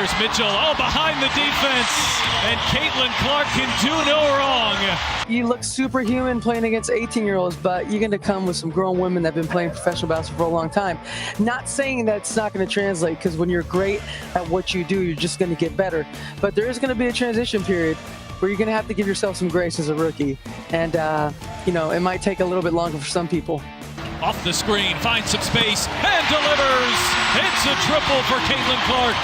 Here's Mitchell, behind the defense, and Caitlyn Clark can do no wrong. You look superhuman playing against 18-year-olds, but you're going to come with some grown women that have been playing professional basketball for a long time. Not saying that it's not going to translate, because when you're great at what you do, you're just going to get better. But there is going to be a transition period where you're going to have to give yourself some grace as a rookie. And, it might take a little bit longer for some people. Off the screen, finds some space, and delivers! It's a triple for Caitlyn Clark.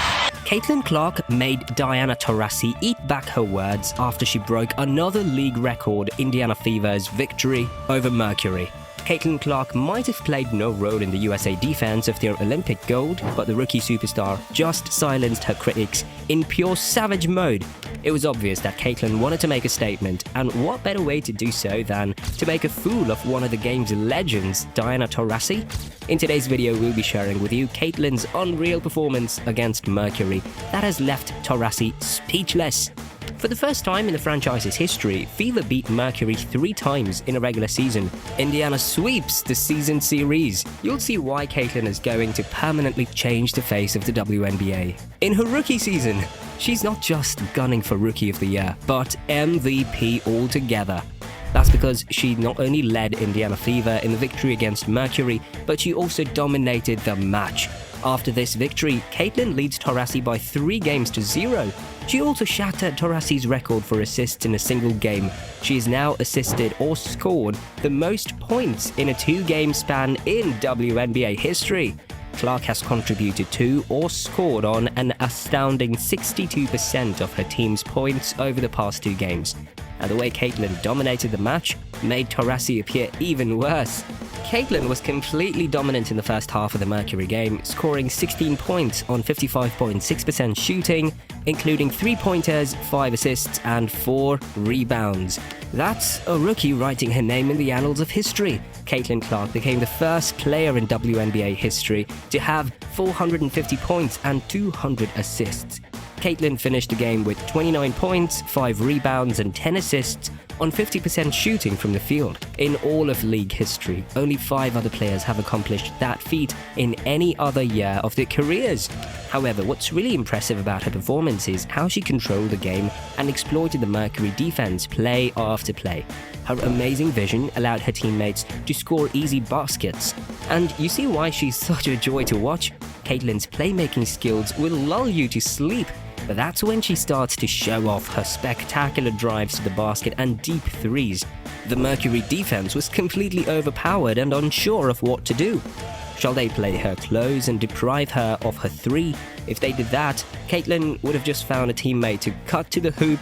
Caitlyn Clark made Diana Taurasi eat back her words after she broke another league record, Indiana Fever's victory over Mercury. Caitlyn Clark might have played no role in the USA defense of their Olympic gold, but the rookie superstar just silenced her critics in pure savage mode. It was obvious that Caitlyn wanted to make a statement, and what better way to do so than to make a fool of one of the game's legends, Diana Taurasi? In today's video, we'll be sharing with you Caitlyn's unreal performance against Mercury that has left Taurasi speechless. For the first time in the franchise's history, Fever beat Mercury 3 times in a regular season. Indiana sweeps the season series. You'll see why Caitlyn is going to permanently change the face of the WNBA. In her rookie season, she's not just gunning for Rookie of the Year, but MVP altogether. That's because she not only led Indiana Fever in the victory against Mercury, but she also dominated the match. After this victory, Caitlyn leads Taurasi by 3 games to 0. She also shattered Taurasi's record for assists in a single game. She has now assisted or scored the most points in a 2-game span in WNBA history. Clark has contributed to or scored on an astounding 62% of her team's points over the past 2 games. And the way Caitlyn dominated the match made Taurasi appear even worse. Caitlyn was completely dominant in the first half of the Mercury game, scoring 16 points on 55.6% shooting, including 3-pointers, 5 assists, and 4 rebounds. That's a rookie writing her name in the annals of history. Caitlyn Clark became the first player in WNBA history to have 450 points and 200 assists. Caitlyn finished the game with 29 points, 5 rebounds, and 10 assists on 50% shooting from the field. In all of league history, only 5 other players have accomplished that feat in any other year of their careers. However, what's really impressive about her performance is how she controlled the game and exploited the Mercury defense play after play. Her amazing vision allowed her teammates to score easy baskets. And you see why she's such a joy to watch? Caitlyn's playmaking skills will lull you to sleep. But that's when she starts to show off her spectacular drives to the basket and deep threes. The Mercury defense was completely overpowered and unsure of what to do. Shall they play her close and deprive her of her 3? If they did that, Caitlyn would have just found a teammate to cut to the hoop,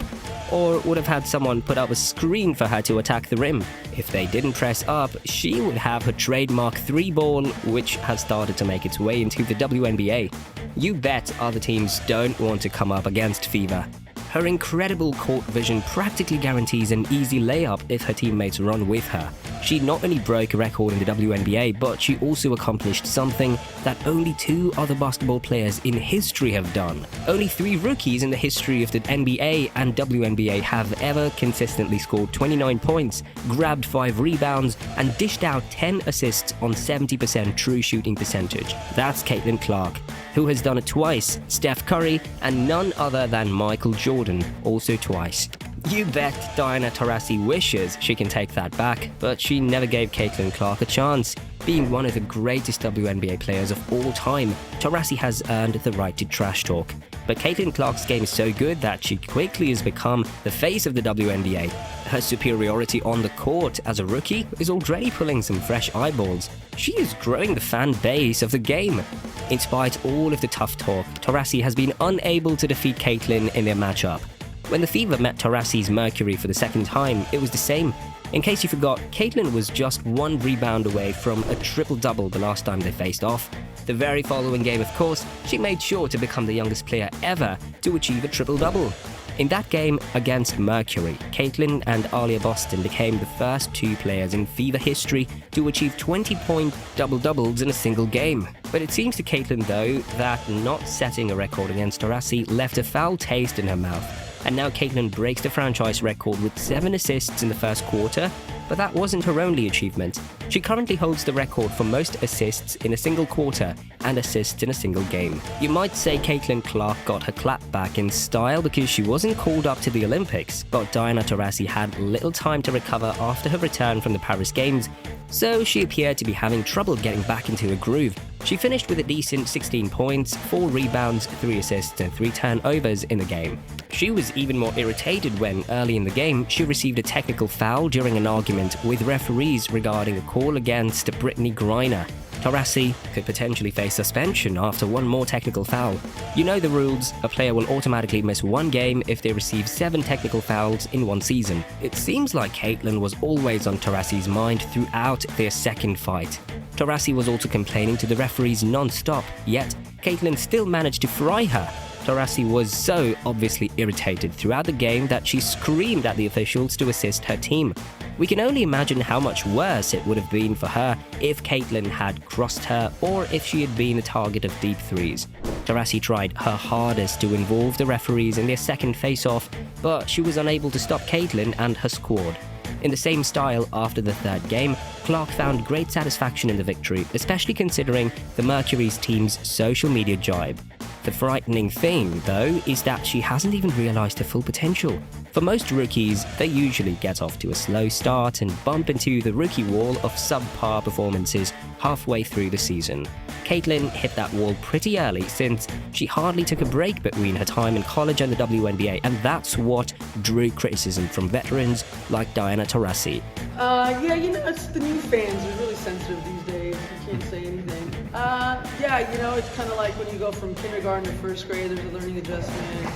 or would have had someone put up a screen for her to attack the rim. If they didn't press up, she would have her trademark 3-ball, which has started to make its way into the WNBA. You bet other teams don't want to come up against Fever. Her incredible court vision practically guarantees an easy layup if her teammates run with her. She not only broke a record in the WNBA, but she also accomplished something that only 2 other basketball players in history have done. Only 3 rookies in the history of the NBA and WNBA have ever consistently scored 29 points, grabbed 5 rebounds, and dished out 10 assists on 70% true shooting percentage. That's Caitlyn Clark, who has done it twice, Steph Curry, and none other than Michael Jordan, also twice. You bet Diana Taurasi wishes she can take that back, but she never gave Caitlyn Clark a chance. Being one of the greatest WNBA players of all time, Taurasi has earned the right to trash talk. But Caitlyn Clark's game is so good that she quickly has become the face of the WNBA. Her superiority on the court as a rookie is already pulling some fresh eyeballs. She is growing the fan base of the game. In spite of all of the tough talk, Taurasi has been unable to defeat Caitlyn in their matchup. When the Fever met Taurasi's Mercury for the second time, it was the same. In case you forgot, Caitlyn was just 1 rebound away from a triple-double the last time they faced off. The very following game, of course, she made sure to become the youngest player ever to achieve a triple-double. In that game against Mercury, Caitlyn and Alia Boston became the first 2 players in Fever history to achieve 20-point double-doubles in a single game. But it seems to Caitlyn, though, that not setting a record against Taurasi left a foul taste in her mouth. And now Caitlyn breaks the franchise record with 7 assists in the first quarter, But that wasn't her only achievement. She currently holds the record for most assists in a single quarter and assists in a single game. You might say Caitlyn Clark got her clap back in style because she wasn't called up to the Olympics, but Diana Taurasi had little time to recover after her return from the Paris Games, so she appeared to be having trouble getting back into a groove. She finished with a decent 16 points, 4 rebounds, 3 assists and 3 turnovers in the game. She was even more irritated when, early in the game, she received a technical foul during an argument with referees regarding a call against Brittany Griner. Taurasi could potentially face suspension after one more technical foul. You know the rules, a player will automatically miss one game if they receive 7 technical fouls in one season. It seems like Caitlyn was always on Taurasi's mind throughout their second fight. Taurasi was also complaining to the referees non-stop, yet Caitlyn still managed to fry her. Taurasi was so obviously irritated throughout the game that she screamed at the officials to assist her team. We can only imagine how much worse it would have been for her if Caitlyn had crossed her or if she had been a target of deep threes. Taurasi tried her hardest to involve the referees in their second face-off, but she was unable to stop Caitlyn and her squad. In the same style, after the third game, Clark found great satisfaction in the victory, especially considering the Mercury's team's social media jibe. The frightening thing, though, is that she hasn't even realized her full potential. For most rookies, they usually get off to a slow start and bump into the rookie wall of subpar performances halfway through the season. Caitlyn hit that wall pretty early since she hardly took a break between her time in college and the WNBA, and that's what drew criticism from veterans like Diana Taurasi. Yeah, you know, it's the new fans are really sensitive these days. You can't say anything. Yeah, you know, it's kind of like when you go from kindergarten to first grade, there's a learning adjustment.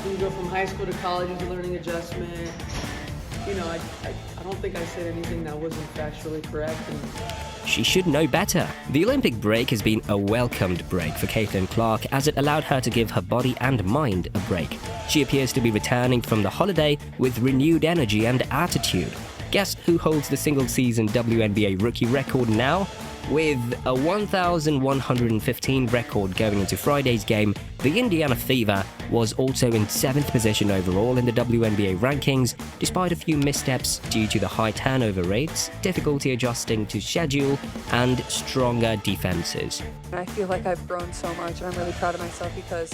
When you go from high school to college, there's a learning adjustment. You know, I don't think I said anything that wasn't factually correct. She should know better. The Olympic break has been a welcomed break for Caitlyn Clark as it allowed her to give her body and mind a break. She appears to be returning from the holiday with renewed energy and attitude. Guess who holds the single-season WNBA rookie record now? With a 1,115 record going into Friday's game, the Indiana Fever was also in 7th position overall in the WNBA rankings, despite a few missteps due to the high turnover rates, difficulty adjusting to schedule, and stronger defenses. I feel like I've grown so much, and I'm really proud of myself because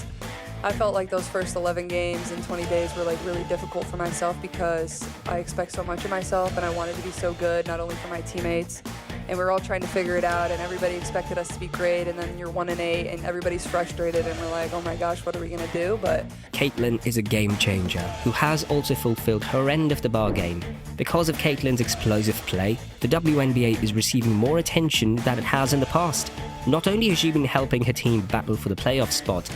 I felt like those first 11 games in 20 days were like really difficult for myself because I expect so much of myself and I wanted to be so good, not only for my teammates, and we're all trying to figure it out and everybody expected us to be great, and then you're 1-8 and everybody's frustrated and we're like, oh my gosh, what are we gonna do? But Caitlyn is a game changer who has also fulfilled her end of the bargain. Because of Caitlyn's explosive play, the WNBA is receiving more attention than it has in the past. Not only has she been helping her team battle for the playoff spot,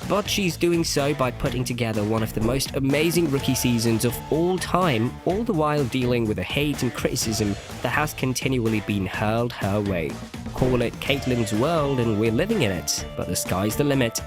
but she's doing so by putting together one of the most amazing rookie seasons of all time, all the while dealing with the hate and criticism that has continually been hurled her way. Call it Caitlyn's world and we're living in it, but the sky's the limit.